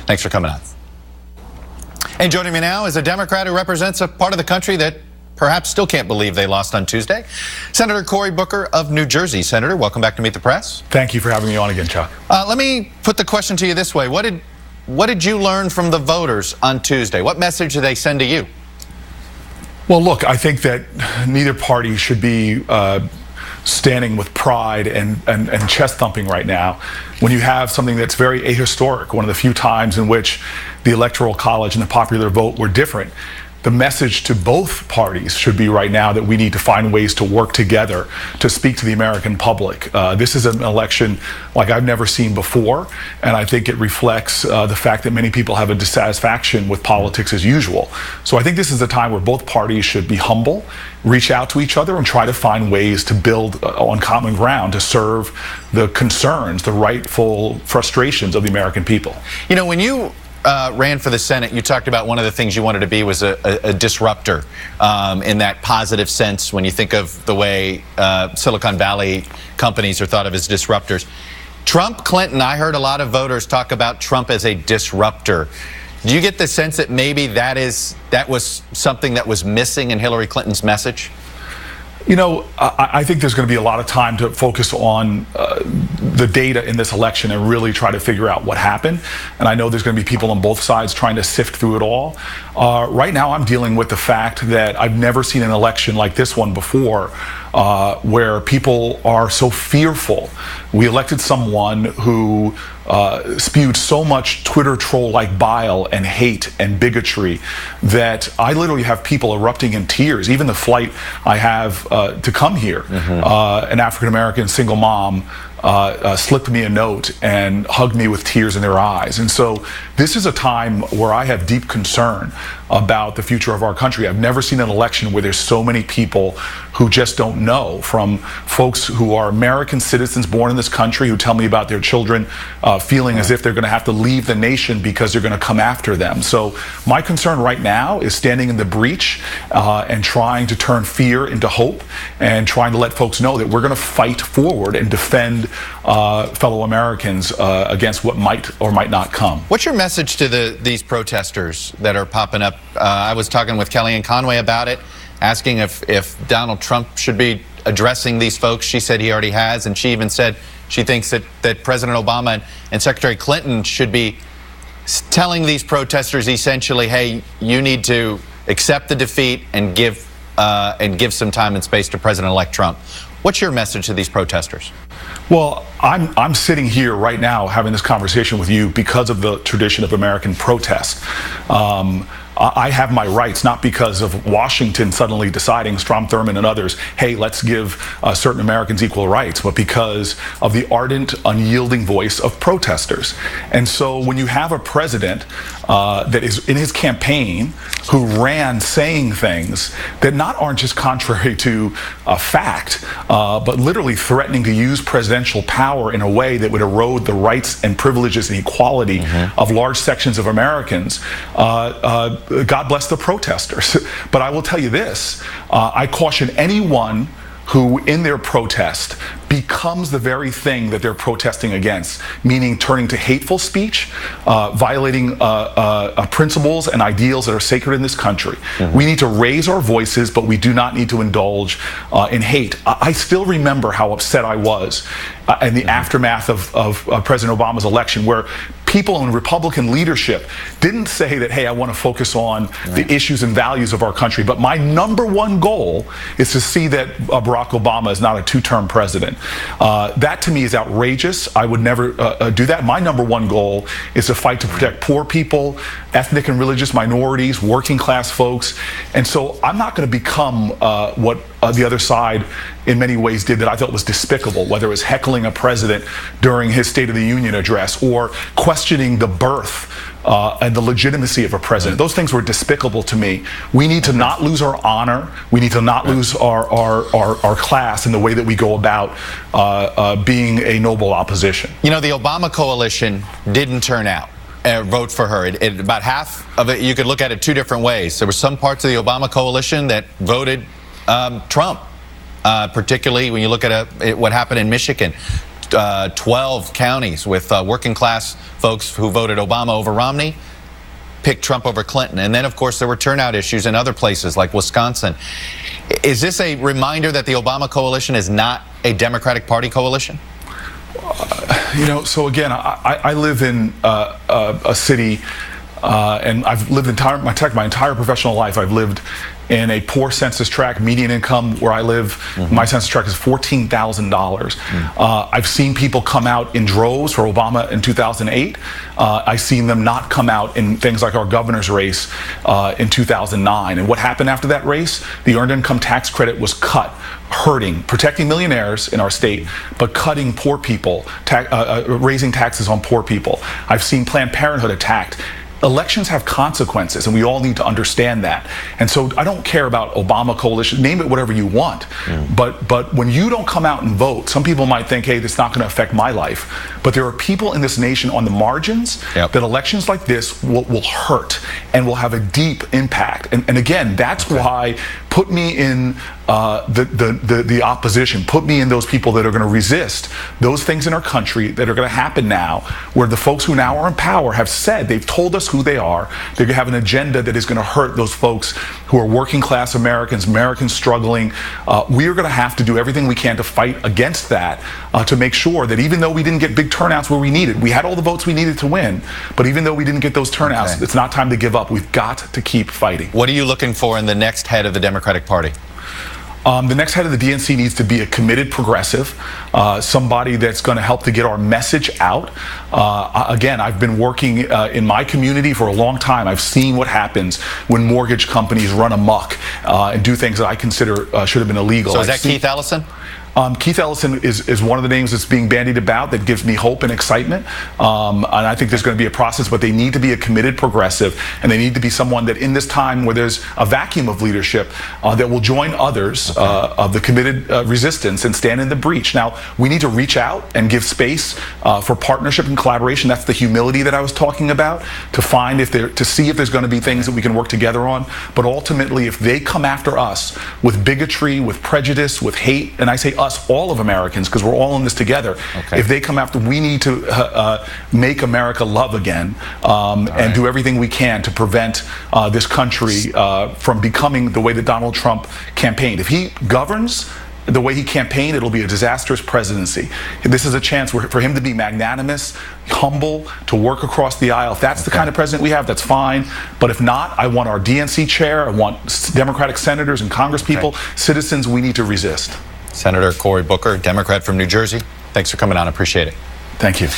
Thanks for coming on. And joining me now is a Democrat who represents a part of the country that perhaps still can't believe they lost on Tuesday. Senator Cory Booker of New Jersey. Senator, welcome back to Meet the Press. Thank you for having me on again, Chuck. Let me put the question to you this way. What did you learn from the voters on Tuesday? What message did they send to you? Well, look, I think that neither party should be standing with pride and chest thumping right now when you have something that's very ahistoric, one of the few times in which the Electoral College and the popular vote were different. The message to both parties should be right now that we need to find ways to work together to speak to the American public. This is an election like I've never seen before, and I think it reflects the fact that many people have a dissatisfaction with politics as usual. So I think this is a time where both parties should be humble, reach out to each other, and try to find ways to build on common ground to serve the concerns, the rightful frustrations of the American people. You know, when you ran for the Senate, you talked about one of the things you wanted to be was a disruptor in that positive sense when you think of the way Silicon Valley companies are thought of as disruptors. Trump, Clinton, I heard a lot of voters talk about Trump as a disruptor. Do you get the sense that maybe that was something that was missing in Hillary Clinton's message? You know, I think there's going to be a lot of time to focus on the data in this election and really try to figure out what happened. And I know there's going to be people on both sides trying to sift through it all. Right now, I'm dealing with the fact that I've never seen an election like this one before, where people are so fearful. We elected someone who spewed so much Twitter troll-like bile and hate and bigotry that I literally have people erupting in tears. Even the flight I have to come here, an African-American single mom slipped me a note and hugged me with tears in their eyes. And so this is a time where I have deep concern about the future of our country. I've never seen an election where there's so many people who just don't know, from folks who are American citizens born in this country who tell me about their children feeling as if they're going to have to leave the nation because they're going to come after them. So my concern right now is standing in the breach and trying to turn fear into hope and trying to let folks know that we're going to fight forward and defend fellow Americans against what might or might not come. What's your message to these protesters that are popping up? I was talking with Kellyanne Conway about it, asking if Donald Trump should be addressing these folks. She said he already has, and she even said she thinks that President Obama and Secretary Clinton should be telling these protesters essentially, hey, you need to accept the defeat and give some time and space to President-elect Trump. What's your message to these protesters? Well, I'm sitting here right now having this conversation with you because of the tradition of American protest. I have my rights, not because of Washington suddenly deciding, Strom Thurmond and others, hey, let's give certain Americans equal rights, but because of the ardent, unyielding voice of protesters. And so when you have a president that is in his campaign who ran saying things that aren't just contrary to fact, but literally threatening to use presidential power in a way that would erode the rights and privileges and equality of large sections of Americans, God bless the protesters. But I will tell you this, I caution anyone who in their protest becomes the very thing that they're protesting against, meaning turning to hateful speech, violating principles and ideals that are sacred in this country. We need to raise our voices, but we do not need to indulge in hate. I still remember how upset I was in the aftermath of President Obama's election, where people in Republican leadership didn't say that, hey, I want to focus on the issues and values of our country, but my number one goal is to see that Barack Obama is not a two-term president. That to me is outrageous. I would never do that. My number one goal is to fight to protect poor people, ethnic and religious minorities, working class folks. And so I'm not going to become what the other side in many ways did that I thought was despicable, whether it was heckling a president during his State of the Union address or questioning the birth and the legitimacy of a president. Those things were despicable to me. We need to not lose our honor. We need to not lose our class in the way that we go about being a noble opposition. You know, the Obama coalition didn't turn out. Vote for her. About half of it, you could look at it two different ways. There were some parts of the Obama coalition that voted Trump, particularly when you look at what happened in Michigan. 12 counties with working class folks who voted Obama over Romney picked Trump over Clinton. And then, of course, there were turnout issues in other places like Wisconsin. Is this a reminder that the Obama coalition is not a Democratic Party coalition? So again, I live in a city, and I've lived my entire professional life. I've lived in a poor census tract, median income where I live. My census tract is $14,000. I've seen people come out in droves for Obama in 2008. I've seen them not come out in things like our governor's race in 2009. And what happened after that race? The earned income tax credit was cut, hurting, protecting millionaires in our state, but cutting poor people, raising taxes on poor people. I've seen Planned Parenthood attacked. Elections have consequences, and we all need to understand that. And so I don't care about Obama coalition, name it whatever you want. But when you don't come out and vote, some people might think, hey, that's not going to affect my life. But there are people in this nation on the margins that elections like this will hurt and will have a deep impact. And again, that's why put me in the opposition, put me in those people that are going to resist those things in our country that are going to happen now, where the folks who now are in power have said, they've told us who they are. They're going to have an agenda that is going to hurt those folks who are working class Americans, Americans struggling. We are going to have to do everything we can to fight against that, to make sure that even though we didn't get big turnouts where we needed, we had all the votes we needed to win, but even though we didn't get those turnouts, it's not time to give up. We've got to keep fighting. What are you looking for in the next head of the Democratic Party? The next head of the DNC needs to be a committed progressive, somebody that's going to help to get our message out. Again, I've been working in my community for a long time. I've seen what happens when mortgage companies run amok and do things that I consider should have been illegal. So is that Keith Ellison? Keith Ellison is one of the names that's being bandied about that gives me hope and excitement. And I think there's going to be a process, but they need to be a committed progressive, and they need to be someone that in this time where there's a vacuum of leadership that will join others of the committed resistance and stand in the breach. Now, we need to reach out and give space for partnership and collaboration. That's the humility that I was talking about, to find to see if there's going to be things that we can work together on. But ultimately, if they come after us with bigotry, with prejudice, with hate, and I say us, all of Americans, because we're all in this together. If they come after, we need to make America love again, and do everything we can to prevent this country from becoming the way that Donald Trump campaigned. If he governs the way he campaigned, it'll be a disastrous presidency. This is a chance for him to be magnanimous, humble, to work across the aisle. If that's the kind of president we have, that's fine. But if not, I want our DNC chair, I want Democratic senators and congresspeople, citizens. We need to resist. Senator Cory Booker, Democrat from New Jersey, thanks for coming on. Appreciate it. Thank you.